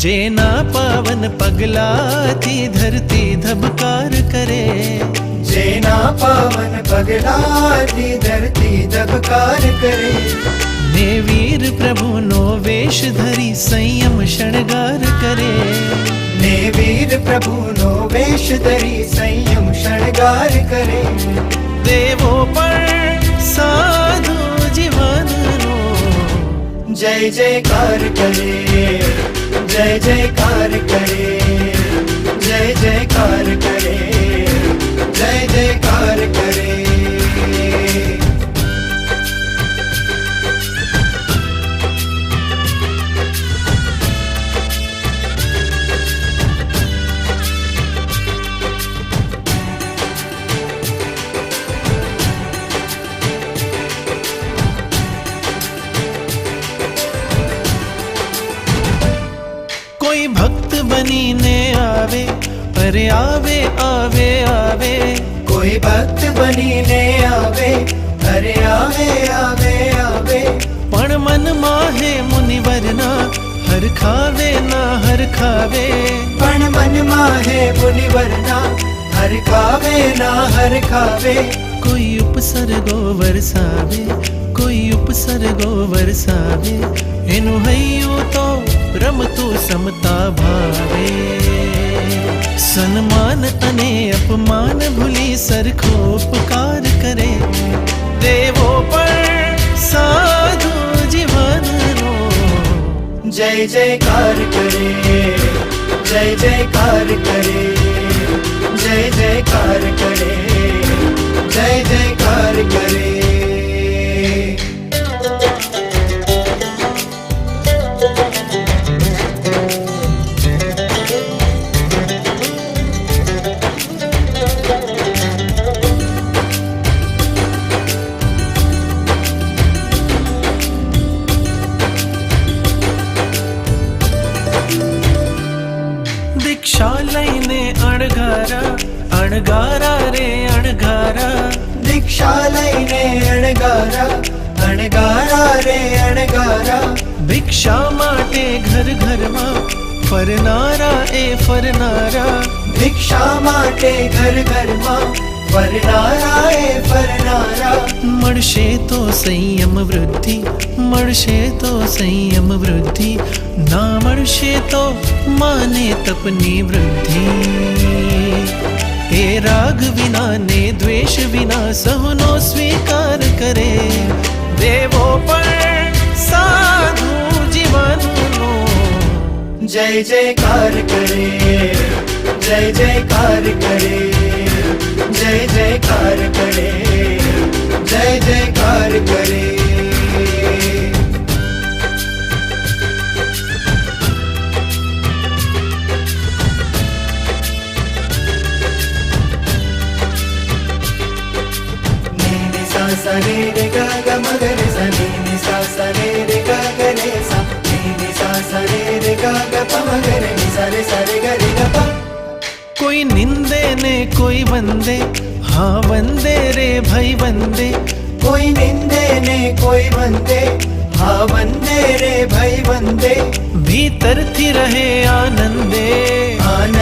જેના પાવન પગલાથી ધરતી ધબકાર કરે, જેના પાવન પગલાથી ધરતી ધબકાર કરે, ને વીર પ્રભુનો વેશ ધરી સંયમ શણગાર કરે, ને વીર પ્રભુનો વેશ ધરી સંયમ શણગાર કરે, દેવો પણ સાધુ જીવનનો જય જયકાર કરે, જય જયકાર કરે, જય જયકાર કરે, જય જયકાર કરે. કોઈ ભક્ત બનીને આવે, અરે આવે આવે આવે, કોઈ ભક્ત બનીને આવે, અરે આવે આવે આવે, પણ મનમાં હે મુનિવરના હરખાવે ના હરખાવે, પણ મનમાં હે મુનિવરના હરખાવે ના હરખાવે, કોઈ ઉપસર્ગો વરસાવે, કોઈ ઉપસર્ગો વરસાવે, એનું હૈયું તો રમતું સમતા ભાવે, સન્માન અને અપમાન ભૂલી સરખો ઉપકાર કરે, દેવો પણ સાધુ જીવનનો જય જયકાર કરે, જય જયકાર કરે, જય જયકાર કરે, જય જયકાર કરે. દીક્ષા લઈને અણગારા અણગારા રે અણગારા, દીક્ષા લઈને અણગારા અણગારા રે અણગારા, ભિક્ષા માટે ઘર ઘરમાં ફરનારા એ ફરનારા, ભિક્ષા માટે ઘર ઘરમાં ફરનારા એ ફરનારા, મળશે તો સંયમ વૃદ્ધિ, મળશે તો સંયમ વૃદ્ધિ, ના મળશે તો માને તપની વૃદ્ધિ, એ રાગ વિના ને દ્વેષ વિના સહુનો સ્વીકાર કરે, દેવો પણ સાધુ જીવનનો જય જયકાર કરે, જય જયકાર કરે, જય જયકાર કરે, જય જયકાર કરે. sa re re ga ga ma ga re sa ni ni sa re re ga ga re sa ni ni sa re re ga ga pa ma ga re ni sa re ga re ga pa. કોઈ નિંદે ને કોઈ વંદે, હા વંદે રે ભાઈ વંદે, કોઈ નિંદે ને કોઈ વંદે, હા વંદે રે ભાઈ વંદે, ભીતરથી રહે આનંદે, આનંદે